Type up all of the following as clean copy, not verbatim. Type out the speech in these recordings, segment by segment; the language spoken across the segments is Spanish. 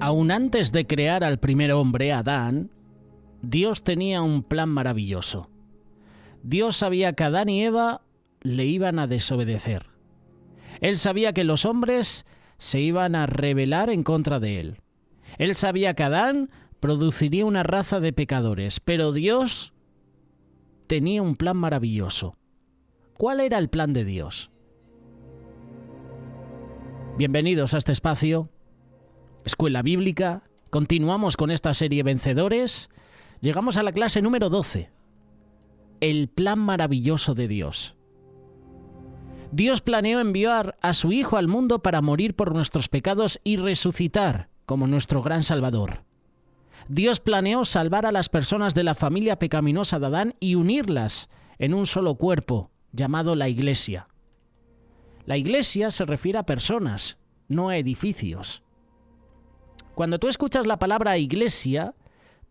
Aún antes de crear al primer hombre, Adán, Dios tenía un plan maravilloso. Dios sabía que Adán y Eva le iban a desobedecer. Él sabía que los hombres se iban a rebelar en contra de él. Él sabía que Adán produciría una raza de pecadores, pero Dios tenía un plan maravilloso. ¿Cuál era el plan de Dios? Bienvenidos a este espacio, Escuela Bíblica. Continuamos con esta serie Vencedores. Llegamos a la clase número 12. El plan maravilloso de Dios. Dios planeó enviar a su Hijo al mundo para morir por nuestros pecados y resucitar como nuestro gran Salvador. Dios planeó salvar a las personas de la familia pecaminosa de Adán y unirlas en un solo cuerpo, llamado la Iglesia. La Iglesia se refiere a personas, no a edificios. Cuando tú escuchas la palabra Iglesia,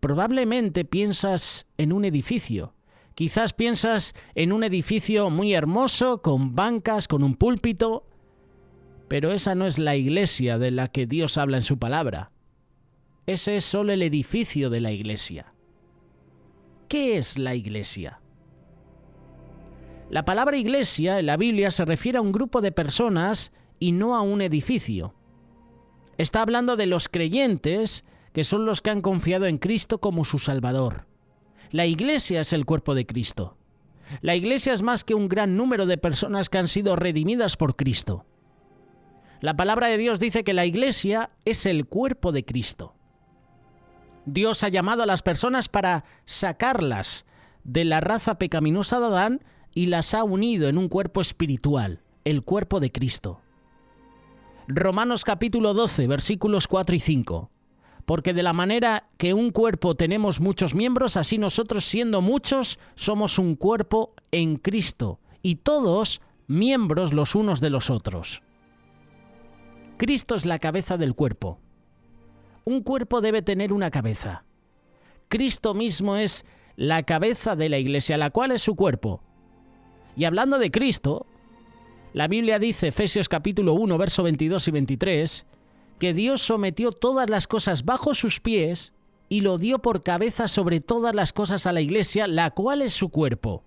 probablemente piensas en un edificio. Quizás piensas en un edificio muy hermoso, con bancas, con un púlpito, pero esa no es la iglesia de la que Dios habla en su palabra. Ese es solo el edificio de la iglesia. ¿Qué es la iglesia? La palabra iglesia en la Biblia se refiere a un grupo de personas y no a un edificio. Está hablando de los creyentes, que son los que han confiado en Cristo como su Salvador. La iglesia es el cuerpo de Cristo. La iglesia es más que un gran número de personas que han sido redimidas por Cristo. La palabra de Dios dice que la iglesia es el cuerpo de Cristo. Dios ha llamado a las personas para sacarlas de la raza pecaminosa de Adán y las ha unido en un cuerpo espiritual, el cuerpo de Cristo. Romanos capítulo 12, versículos 4 y 5. Porque de la manera que un cuerpo tenemos muchos miembros, así nosotros, siendo muchos, somos un cuerpo en Cristo, y todos miembros los unos de los otros. Cristo es la cabeza del cuerpo. Un cuerpo debe tener una cabeza. Cristo mismo es la cabeza de la iglesia, la cual es su cuerpo. Y hablando de Cristo, la Biblia dice, Efesios capítulo 1, verso 22 y 23, que Dios sometió todas las cosas bajo sus pies y lo dio por cabeza sobre todas las cosas a la iglesia, la cual es su cuerpo.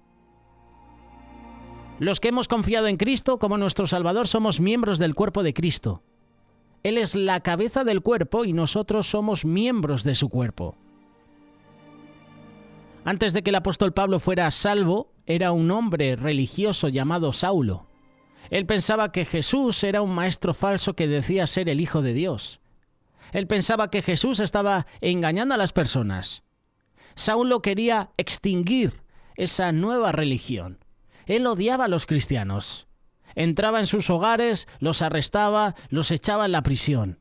Los que hemos confiado en Cristo como nuestro Salvador somos miembros del cuerpo de Cristo. Él es la cabeza del cuerpo y nosotros somos miembros de su cuerpo. Antes de que el apóstol Pablo fuera salvo, era un hombre religioso llamado Saulo. Él pensaba que Jesús era un maestro falso que decía ser el Hijo de Dios. Él pensaba que Jesús estaba engañando a las personas. Saulo quería extinguir esa nueva religión. Él odiaba a los cristianos. Entraba en sus hogares, los arrestaba, los echaba en la prisión.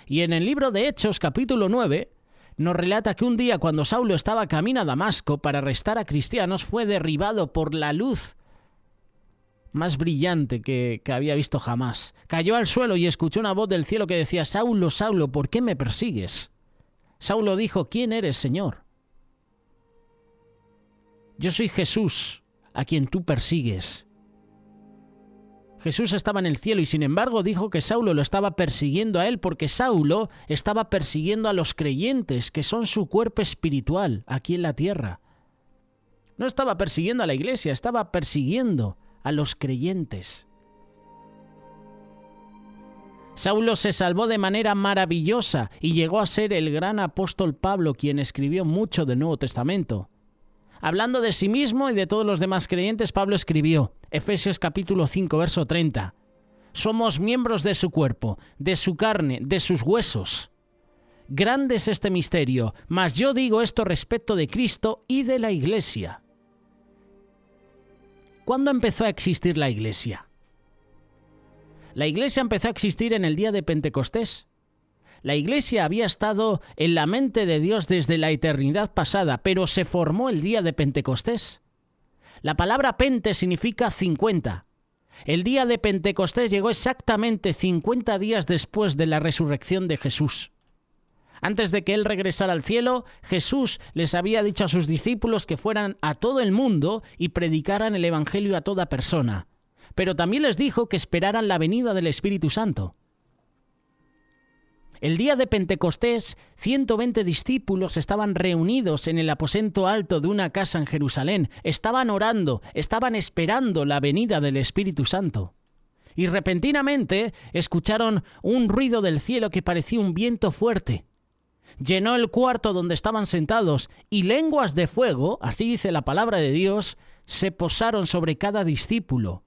Y en el libro de Hechos, capítulo 9, nos relata que un día cuando Saulo estaba camino a Damasco para arrestar a cristianos, fue derribado por la luz más brillante que había visto jamás. Cayó al suelo y escuchó una voz del cielo que decía: Saulo, Saulo, ¿por qué me persigues? Saulo dijo: ¿Quién eres, Señor? Yo soy Jesús, a quien tú persigues. Jesús estaba en el cielo y sin embargo dijo que Saulo lo estaba persiguiendo a él porque Saulo estaba persiguiendo a los creyentes, que son su cuerpo espiritual aquí en la tierra. No estaba persiguiendo a la iglesia, estaba persiguiendo a los creyentes. Saulo se salvó de manera maravillosa y llegó a ser el gran apóstol Pablo, quien escribió mucho del Nuevo Testamento. Hablando de sí mismo y de todos los demás creyentes, Pablo escribió, Efesios capítulo 5, verso 30, somos miembros de su cuerpo, de su carne, de sus huesos. Grande es este misterio, mas yo digo esto respecto de Cristo y de la iglesia. ¿Cuándo empezó a existir la iglesia? La iglesia empezó a existir en el día de Pentecostés. La iglesia había estado en la mente de Dios desde la eternidad pasada, pero se formó el día de Pentecostés. La palabra pente significa 50. El día de Pentecostés llegó exactamente 50 días después de la resurrección de Jesús. Antes de que Él regresara al cielo, Jesús les había dicho a sus discípulos que fueran a todo el mundo y predicaran el Evangelio a toda persona. Pero también les dijo que esperaran la venida del Espíritu Santo. El día de Pentecostés, 120 discípulos estaban reunidos en el aposento alto de una casa en Jerusalén. Estaban orando, estaban esperando la venida del Espíritu Santo. Y repentinamente escucharon un ruido del cielo que parecía un viento fuerte. Llenó el cuarto donde estaban sentados y lenguas de fuego, así dice la palabra de Dios, se posaron sobre cada discípulo.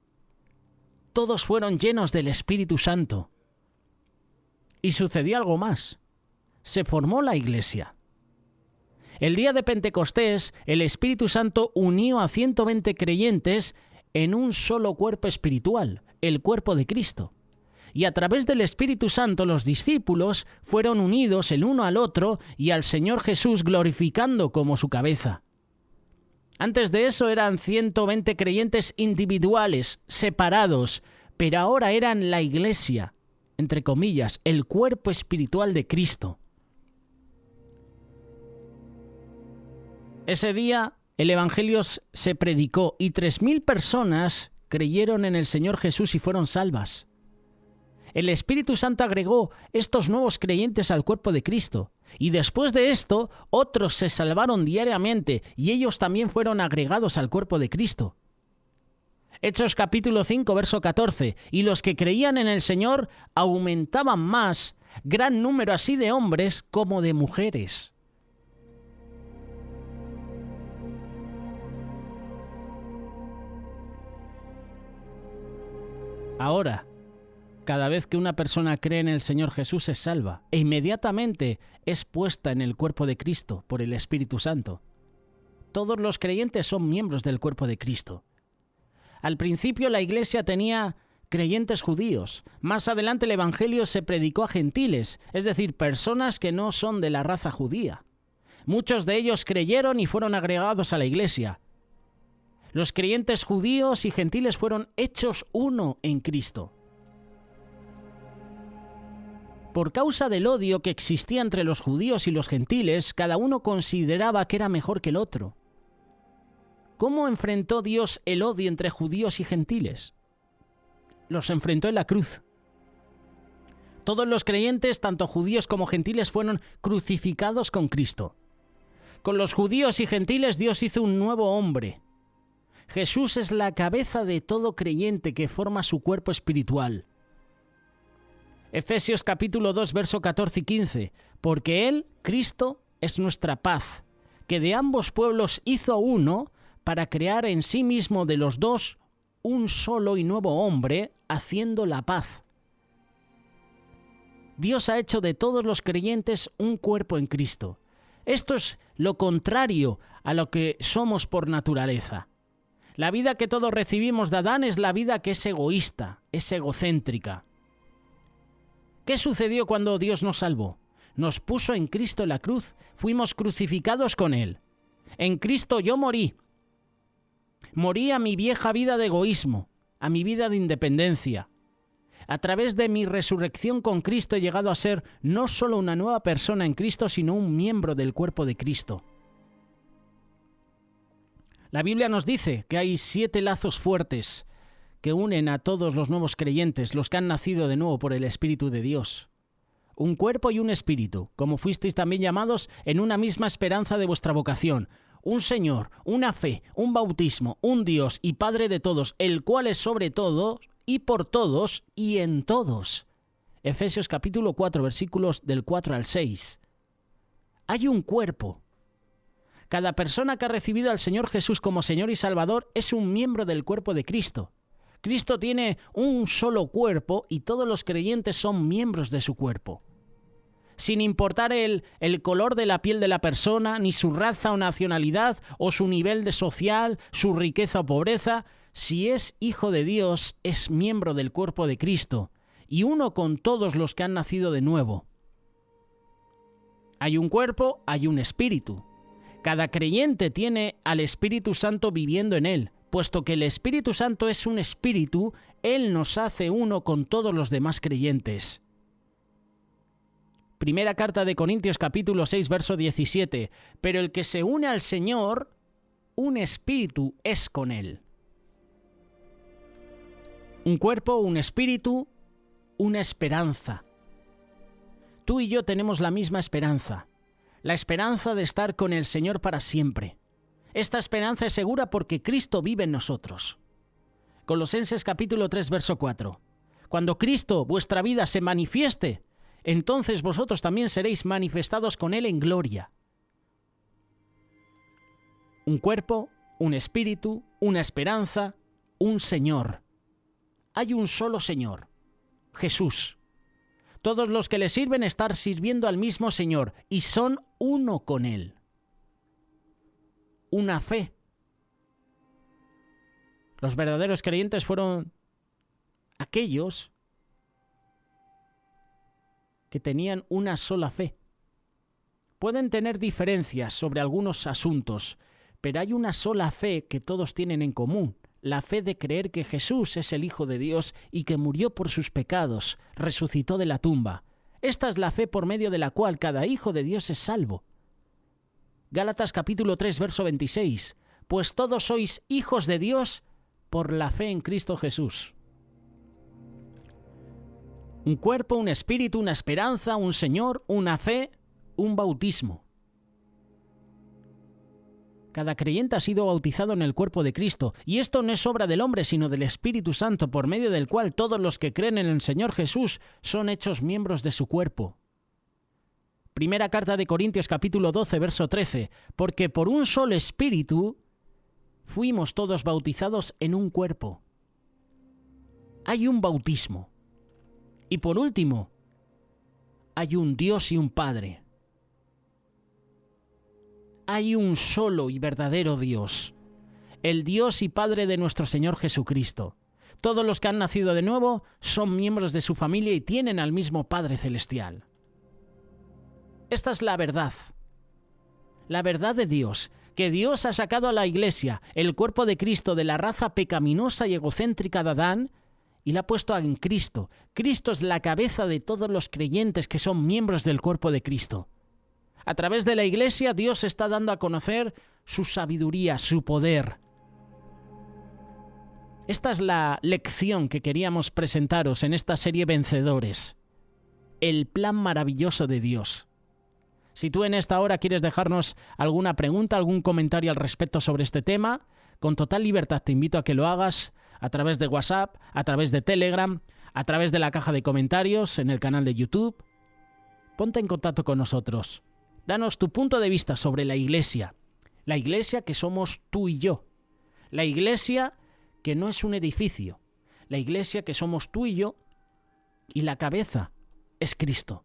Todos fueron llenos del Espíritu Santo. Y sucedió algo más. Se formó la iglesia. El día de Pentecostés, el Espíritu Santo unió a 120 creyentes en un solo cuerpo espiritual, el cuerpo de Cristo. Y a través del Espíritu Santo los discípulos fueron unidos el uno al otro y al Señor Jesús glorificando como su cabeza. Antes de eso eran 120 creyentes individuales, separados, pero ahora eran la iglesia, entre comillas, el cuerpo espiritual de Cristo. Ese día el Evangelio se predicó y 3.000 personas creyeron en el Señor Jesús y fueron salvas. El Espíritu Santo agregó estos nuevos creyentes al cuerpo de Cristo. Y después de esto, otros se salvaron diariamente y ellos también fueron agregados al cuerpo de Cristo. Hechos capítulo 5, verso 14. Y los que creían en el Señor aumentaban más, gran número así de hombres como de mujeres. Ahora, cada vez que una persona cree en el Señor Jesús es salva e inmediatamente es puesta en el cuerpo de Cristo por el Espíritu Santo. Todos los creyentes son miembros del cuerpo de Cristo. Al principio la iglesia tenía creyentes judíos. Más adelante el Evangelio se predicó a gentiles, es decir, personas que no son de la raza judía. Muchos de ellos creyeron y fueron agregados a la iglesia. Los creyentes judíos y gentiles fueron hechos uno en Cristo. Por causa del odio que existía entre los judíos y los gentiles, cada uno consideraba que era mejor que el otro. ¿Cómo enfrentó Dios el odio entre judíos y gentiles? Los enfrentó en la cruz. Todos los creyentes, tanto judíos como gentiles, fueron crucificados con Cristo. Con los judíos y gentiles Dios hizo un nuevo hombre. Jesús es la cabeza de todo creyente que forma su cuerpo espiritual. Efesios capítulo 2, verso 14 y 15. Porque Él, Cristo, es nuestra paz, que de ambos pueblos hizo uno para crear en sí mismo de los dos un solo y nuevo hombre, haciendo la paz. Dios ha hecho de todos los creyentes un cuerpo en Cristo. Esto es lo contrario a lo que somos por naturaleza. La vida que todos recibimos de Adán es la vida que es egoísta, es egocéntrica. ¿Qué sucedió cuando Dios nos salvó? Nos puso en Cristo en la cruz, fuimos crucificados con Él. En Cristo yo morí. Morí a mi vieja vida de egoísmo, a mi vida de independencia. A través de mi resurrección con Cristo he llegado a ser no solo una nueva persona en Cristo, sino un miembro del cuerpo de Cristo. La Biblia nos dice que hay 7 lazos fuertes que unen a todos los nuevos creyentes, los que han nacido de nuevo por el Espíritu de Dios. Un cuerpo y un espíritu, como fuisteis también llamados en una misma esperanza de vuestra vocación. Un Señor, una fe, un bautismo, un Dios y Padre de todos, el cual es sobre todos y por todos y en todos. Efesios capítulo 4, versículos del 4 al 6. Hay un cuerpo. Cada persona que ha recibido al Señor Jesús como Señor y Salvador es un miembro del cuerpo de Cristo. Cristo tiene un solo cuerpo y todos los creyentes son miembros de su cuerpo. Sin importar el color de la piel de la persona, ni su raza o nacionalidad, o su nivel de social, su riqueza o pobreza, si es hijo de Dios, es miembro del cuerpo de Cristo, y uno con todos los que han nacido de nuevo. Hay un cuerpo, hay un espíritu. Cada creyente tiene al Espíritu Santo viviendo en él. Puesto que el Espíritu Santo es un espíritu, Él nos hace uno con todos los demás creyentes. Primera carta de Corintios capítulo 6, verso 17. Pero el que se une al Señor, un espíritu es con Él. Un cuerpo, un espíritu, una esperanza. tú y yo tenemos la misma esperanza, la esperanza de estar con el Señor para siempre. Esta esperanza es segura porque Cristo vive en nosotros. Colosenses capítulo 3, verso 4. Cuando Cristo, vuestra vida, se manifieste, entonces vosotros también seréis manifestados con Él en gloria. Un cuerpo, un espíritu, una esperanza, un Señor. Hay un solo Señor, Jesús. Todos los que le sirven están sirviendo al mismo Señor y son uno con Él. Una fe. Los verdaderos creyentes fueron aquellos que tenían una sola fe. Pueden tener diferencias sobre algunos asuntos, pero hay una sola fe que todos tienen en común, la fe de creer que Jesús es el Hijo de Dios y que murió por sus pecados, resucitó de la tumba. Esta es la fe por medio de la cual cada hijo de Dios es salvo. Gálatas capítulo 3, verso 26. Pues todos sois hijos de Dios por la fe en Cristo Jesús. Un cuerpo, un espíritu, una esperanza, un Señor, una fe, un bautismo. Cada creyente ha sido bautizado en el cuerpo de Cristo, y esto no es obra del hombre, sino del Espíritu Santo, por medio del cual todos los que creen en el Señor Jesús son hechos miembros de su cuerpo. Primera carta de Corintios capítulo 12, verso 13, porque por un solo Espíritu fuimos todos bautizados en un cuerpo. Hay un bautismo. Y por último, hay un Dios y un Padre. Hay un solo y verdadero Dios, el Dios y Padre de nuestro Señor Jesucristo. Todos los que han nacido de nuevo son miembros de su familia y tienen al mismo Padre Celestial. Esta es la verdad de Dios, que Dios ha sacado a la Iglesia, el cuerpo de Cristo, de la raza pecaminosa y egocéntrica de Adán, y la ha puesto en Cristo. Cristo es la cabeza de todos los creyentes que son miembros del cuerpo de Cristo. A través de la Iglesia, Dios está dando a conocer su sabiduría, su poder. Esta es la lección que queríamos presentaros en esta serie Vencedores. El plan maravilloso de Dios. Si tú en esta hora quieres dejarnos alguna pregunta, algún comentario al respecto sobre este tema, con total libertad te invito a que lo hagas a través de WhatsApp, a través de Telegram, a través de la caja de comentarios en el canal de YouTube. Ponte en contacto con nosotros. Danos tu punto de vista sobre la Iglesia que somos tú y yo, la Iglesia que no es un edificio, la Iglesia que somos tú y yo, y la cabeza es Cristo.